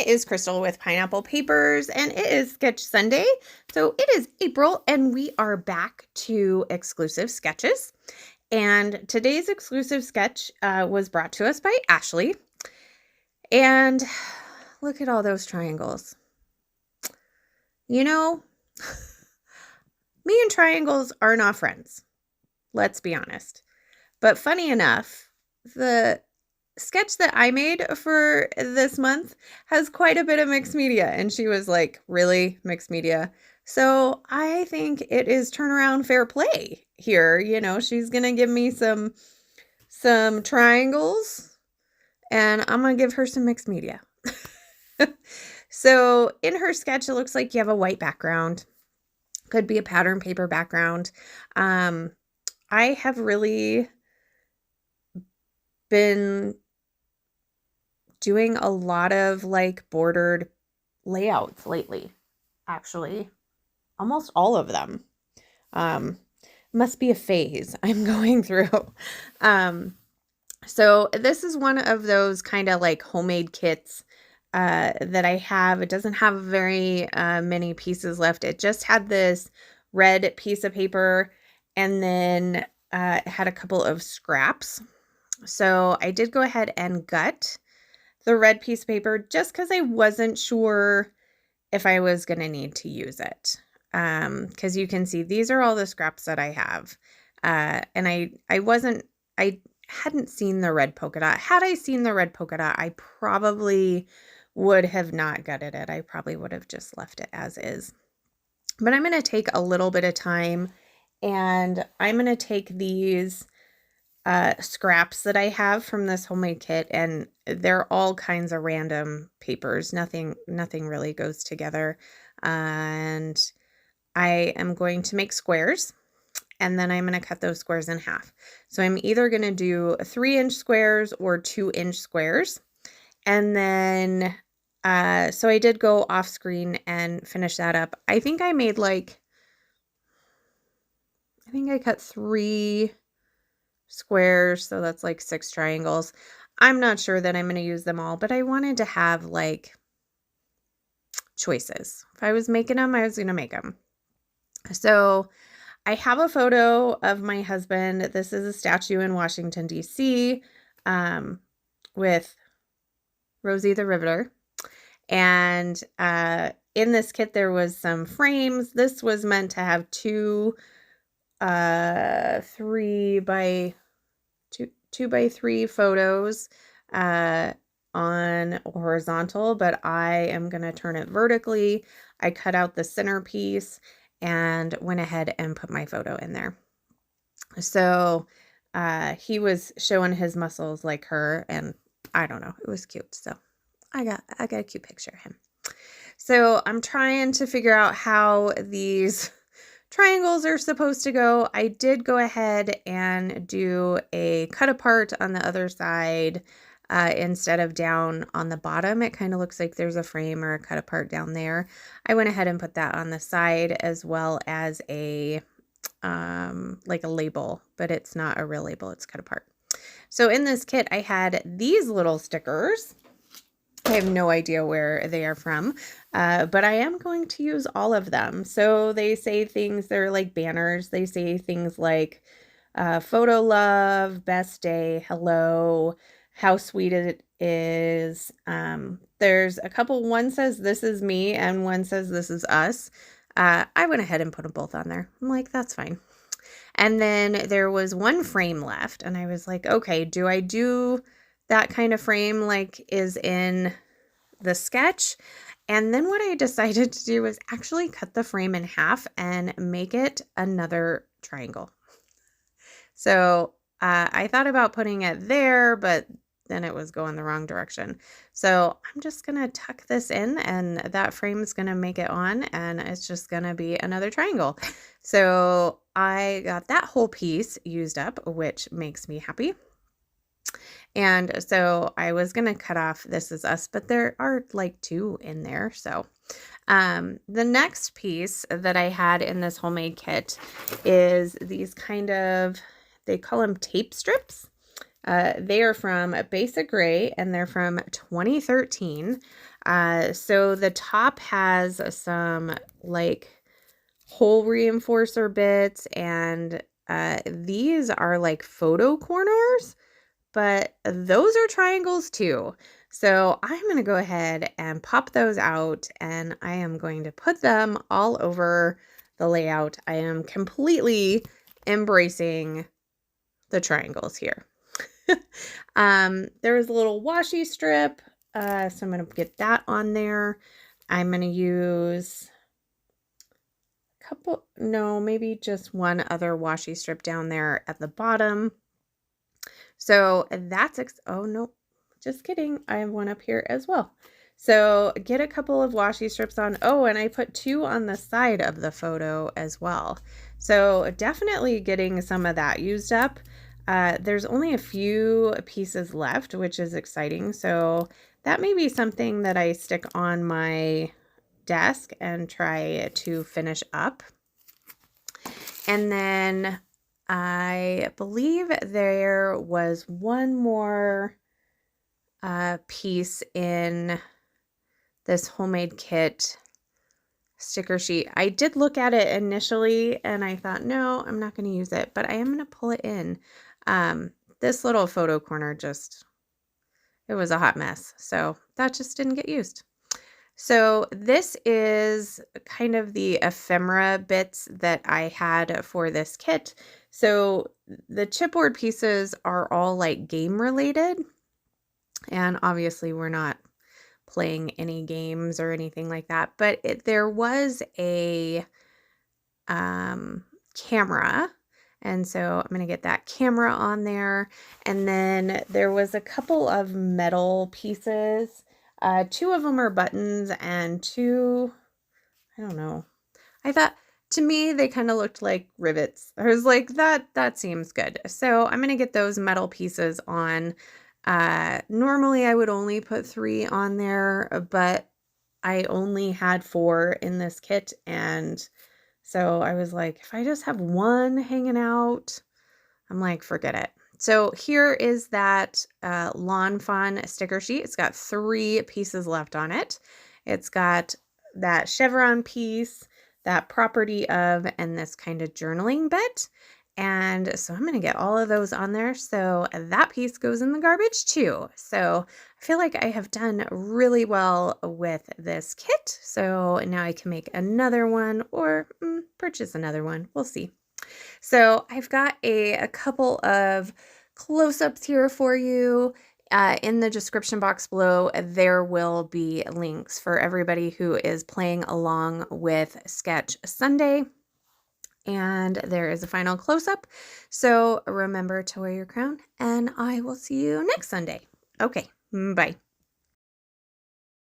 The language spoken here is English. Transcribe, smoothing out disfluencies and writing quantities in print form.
is Crystal with Pineapple Papers, and it is Sketch Sunday. So it is April, and we are back to exclusive sketches. And today's exclusive sketch was brought to us by Ashley. And look at all those triangles. You know, me and triangles are not friends. Let's be honest. But funny enough, the sketch that I made for this month has quite a bit of mixed media. And she was like, really? Mixed media? So I think it is turnaround fair play here. You know, she's going to give me some triangles and I'm going to give her some mixed media. So in her sketch, it looks like you have a white background. Could be a pattern paper background. I have really been doing a lot of like bordered layouts lately, actually. Almost all of them. Must be a phase I'm going through. So this is one of those kind of like homemade kits that I have. It doesn't have very many pieces left. It just had this red piece of paper and then it had a couple of scraps. So I did go ahead and gut the red piece of paper just because I wasn't sure if I was going to need to use it. Because you can see these are all the scraps that I have. And I hadn't seen the red polka dot. Had I seen the red polka dot, I probably would have not gutted it. I probably would have just left it as is. But I'm going to take a little bit of time and I'm going to take these scraps that I have from this homemade kit, and they're all kinds of random papers. Nothing really goes together. And I am going to make squares, and then I'm going to cut those squares in half. So I'm either going to do 3-inch squares or 2-inch squares. And then, so I did go off screen and finish that up. I think I made I cut 3 squares, so that's like 6 triangles. I'm not sure that I'm going to use them all, but I wanted to have like choices. If I was making them, I was going to make them. So I have a photo of my husband. This is a statue in Washington, D.C. With Rosie the Riveter. And in this kit, there was some frames. This was meant to have 2 3 by 3 photos on horizontal, but I am going to turn it vertically. I cut out the centerpiece and went ahead and put my photo in there. So he was showing his muscles like her, and I don't know, it was cute. So I got a cute picture of him. So I'm trying to figure out how these triangles are supposed to go. I did go ahead and do a cut apart on the other side instead of down on the bottom. It kind of looks like there's a frame or a cut apart down there. I went ahead and put that on the side, as well as a like a label, but it's not a real label, it's cut apart. So in this kit, I had these little stickers. I have no idea where they are from, but I am going to use all of them. So they say things, they're like banners. They say things like photo love, best day, hello, how sweet it is. There's a couple, one says this is me and one says this is us. I went ahead and put them both on there. I'm like, that's fine. And then there was one frame left and I was like, okay, do I do that kind of frame like is in the sketch? And then what I decided to do was actually cut the frame in half and make it another triangle. So I thought about putting it there, but then it was going the wrong direction. So I'm just going to tuck this in and that frame is going to make it on and it's just going to be another triangle. So I got that whole piece used up, which makes me happy. And so I was going to cut off This Is Us, but there are like 2 in there. So the next piece that I had in this homemade kit is these kind of, they call them tape strips. They are from Basic Gray, and they're from 2013. So the top has some like hole reinforcer bits, and these are like photo corners, but those are triangles too. So I'm going to go ahead and pop those out, and I am going to put them all over the layout. I am completely embracing the triangles here. There was a little washi strip, so I'm going to get that on there. I'm going to use a couple, no, maybe just one other washi strip down there at the bottom. So that's, oh no, just kidding. I have one up here as well. So get a couple of washi strips on. Oh, and I put 2 on the side of the photo as well. So definitely getting some of that used up. There's only a few pieces left, which is exciting. So that may be something that I stick on my desk and try to finish up. And then I believe there was one more piece in this homemade kit sticker sheet. I did look at it initially and I thought, no, I'm not going to use it, but I am going to pull it in. This little photo corner just, it was a hot mess. So that just didn't get used. So this is kind of the ephemera bits that I had for this kit. So the chipboard pieces are all like game related. And obviously we're not playing any games or anything like that. But there was a camera. And so I'm going to get that camera on there. And then there was a couple of metal pieces. 2 of them are buttons and 2, I don't know. I thought, to me, they kind of looked like rivets. I was like, that seems good. So I'm going to get those metal pieces on. Normally I would only put 3 on there, but I only had 4 in this kit. And so I was like, if I just have 1 hanging out, I'm like, forget it. So here is that Lawn Fawn sticker sheet. It's got 3 pieces left on it. It's got that chevron piece, that property of, and this kind of journaling bit. And so I'm going to get all of those on there. So that piece goes in the garbage too. So I feel like I have done really well with this kit. So now I can make another one or purchase another one. We'll see. So I've got a couple of close-ups here for you. In the description box below, there will be links for everybody who is playing along with Sketch Sunday. And there is a final close-up. So remember to wear your crown, and I will see you next Sunday. Okay, bye.